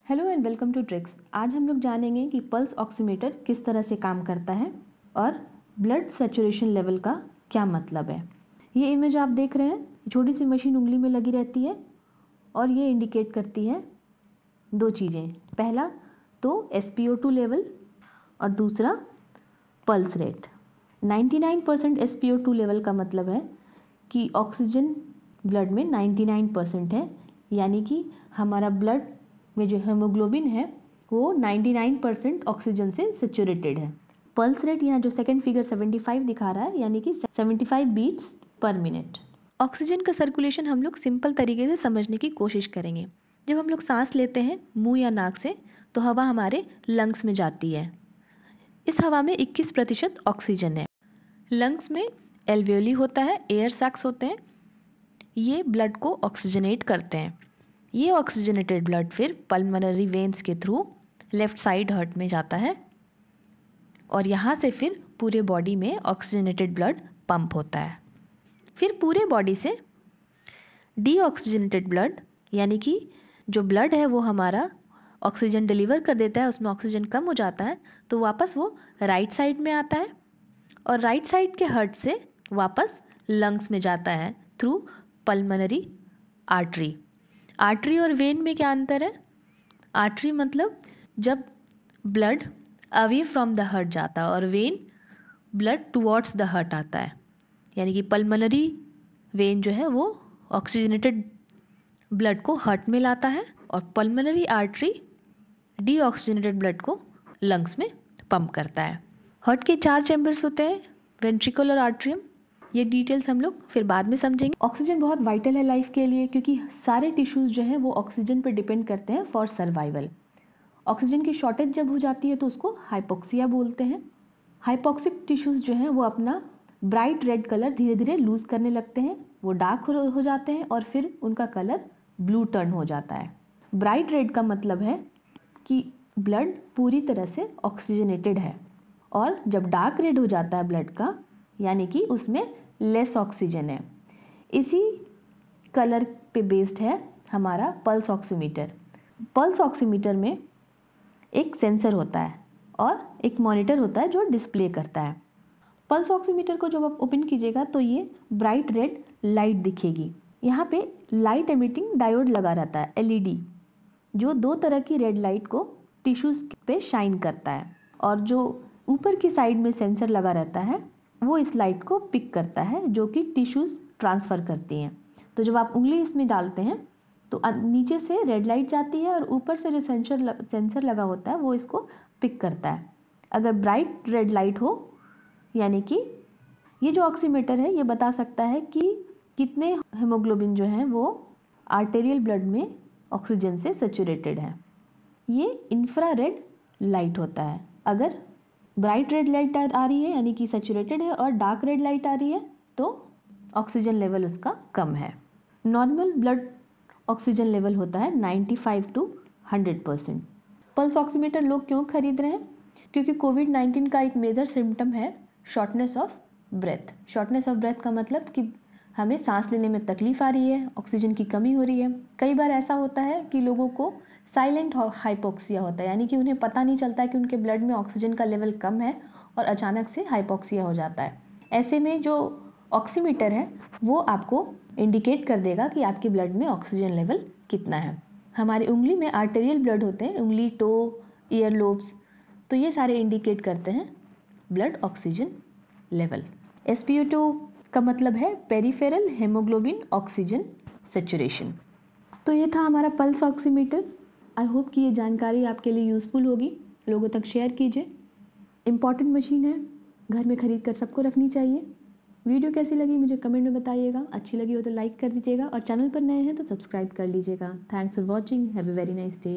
Hello and welcome to tricks. आज हम लोग जानेंगे कि पल्स ऑक्सीमीटर किस तरह से काम करता है और ब्लड सैचुरेशन लेवल का क्या मतलब है। ये इमेज आप देख रहे हैं, छोटी सी मशीन उंगली में लगी रहती है और ये इंडिकेट करती है दो चीज़ें। पहला तो SpO2 लेवल और दूसरा पल्स रेट। 99% SpO2 लेवल का मतलब है कि ऑक्सीजन ब्लड में 99% है, यानी कि हमारा ब्लड में जो हेमोग्लोबिन है वो 99% ऑक्सीजन से सैचुरेटेड है। पल्स रेट यहाँ जो सेकंड फिगर 75 दिखा रहा है, यानी कि 75 बीट्स पर मिनट। ऑक्सीजन का सर्कुलेशन हम लोग सिंपल तरीके से समझने की कोशिश करेंगे। जब हम लोग सांस लेते हैं मुंह या नाक से तो हवा हमारे लंग्स में जाती है। इस हवा में 21% ऑक्सीजन है। लंग्स में एल्वियोली होता है, एयर सैक्स होते हैं, ये ब्लड को ऑक्सीजनेट करते हैं। ये ऑक्सीजनेटेड ब्लड फिर पल्मोनरी वेन्स के थ्रू लेफ्ट साइड हार्ट में जाता है और यहाँ से फिर पूरे बॉडी में ऑक्सीजनेटेड ब्लड पंप होता है। फिर पूरे बॉडी से डीऑक्सीजनेटेड ब्लड, यानी कि जो ब्लड है वो हमारा ऑक्सीजन डिलीवर कर देता है, उसमें ऑक्सीजन कम हो जाता है तो वापस वो राइट साइड में आता है और राइट साइड के हार्ट से वापस लंग्स में जाता है थ्रू पल्मोनरी आर्टरी। आर्टरी और वेन में क्या अंतर है? आर्टरी मतलब जब blood away from the heart जाता है और when blood towards the heart आता है, यानी कि पल्मोनरी वेन जो है वो ऑक्सीजनेटेड ब्लड को हार्ट में लाता है और पल्मोनरी आर्टरी डीऑक्सीजनेटेड ब्लड को लंग्स में पंप करता है। हार्ट के 4 चैम्बर्स होते हैं, वेंट्रिकल और आर्ट्रियम। ये डिटेल्स हम लोग फिर बाद में समझेंगे। ऑक्सीजन बहुत वाइटल है लाइफ के लिए, क्योंकि सारे टिश्यूज जो हैं वो ऑक्सीजन पर डिपेंड करते हैं फॉर सर्वाइवल। ऑक्सीजन की शॉर्टेज जब हो जाती है तो उसको हाइपोक्सिया बोलते हैं। हाइपोक्सिक टिश्यूज जो हैं वो अपना ब्राइट रेड कलर धीरे धीरे लूज करने लगते हैं, वो डार्क हो जाते हैं और फिर उनका कलर ब्लू टर्न हो जाता है। ब्राइट रेड का मतलब है कि ब्लड पूरी तरह से ऑक्सीजनेटेड है, और जब डार्क रेड हो जाता है ब्लड का, यानी कि उसमें लेस ऑक्सीजन है। इसी कलर पे बेस्ड है हमारा पल्स ऑक्सीमीटर। पल्स ऑक्सीमीटर में एक सेंसर होता है और एक मॉनिटर होता है जो डिस्प्ले करता है। पल्स ऑक्सीमीटर को जब आप ओपन कीजिएगा तो ये ब्राइट रेड लाइट दिखेगी। यहाँ पे लाइट एमिटिंग डायोड लगा रहता है, LED, जो दो तरह की रेड लाइट को टिश्यूज पे शाइन करता है, और जो ऊपर की साइड में सेंसर लगा रहता है वो इस लाइट को पिक करता है, जो कि टिश्यूज ट्रांसफर करती हैं। तो जब आप उंगली इसमें डालते हैं तो नीचे से रेड लाइट जाती है और ऊपर से जो सेंसर लगा होता है वो इसको पिक करता है। अगर ब्राइट रेड लाइट हो, यानी कि ये जो ऑक्सीमीटर है ये बता सकता है कि कितने हेमोग्लोबिन जो है वो आर्टेरियल ब्लड में ऑक्सीजन से सैचुरेटेड है। ये इंफ्रारेड लाइट होता है। अगर ब्राइट रेड लाइट आ रही है यानी कि सैचुरेटेड है, और डार्क रेड लाइट आ रही है तो ऑक्सीजन लेवल उसका कम है। नॉर्मल ब्लड ऑक्सीजन लेवल होता है 95 to 100%। पल्स ऑक्सीमीटर लोग क्यों खरीद रहे हैं? क्योंकि कोविड-19 का एक मेजर सिम्टम है shortness of breath. Shortness of breath का मतलब कि हमें सांस लेने में तकलीफ आ रही है, ऑक्सीजन की कमी हो रही है। कई बार ऐसा होता है कि लोगों को साइलेंट हाइपोक्सिया होता है, यानी कि उन्हें पता नहीं चलता कि उनके ब्लड में ऑक्सीजन का लेवल कम है और अचानक से हाइपोक्सिया हो जाता है। ऐसे में जो ऑक्सीमीटर है वो आपको इंडिकेट कर देगा कि आपके ब्लड में ऑक्सीजन लेवल कितना है। हमारी उंगली में आर्टेरियल ब्लड होते हैं, उंगली, टो, ईयर लोब्स, तो ये सारे इंडिकेट करते हैं ब्लड ऑक्सीजन लेवल। SpO2 का मतलब है पेरिफेरल हेमोग्लोबिन ऑक्सीजन सैचुरेशन। तो ये था हमारा पल्स ऑक्सीमीटर। आई होप कि ये जानकारी आपके लिए यूज़फुल होगी। लोगों तक शेयर कीजिए। इम्पॉर्टेंट मशीन है, घर में खरीद कर सबको रखनी चाहिए। वीडियो कैसी लगी मुझे कमेंट में बताइएगा। अच्छी लगी हो तो लाइक कर दीजिएगा और चैनल पर नए हैं तो सब्सक्राइब कर लीजिएगा। Thanks for watching. Have a very nice day.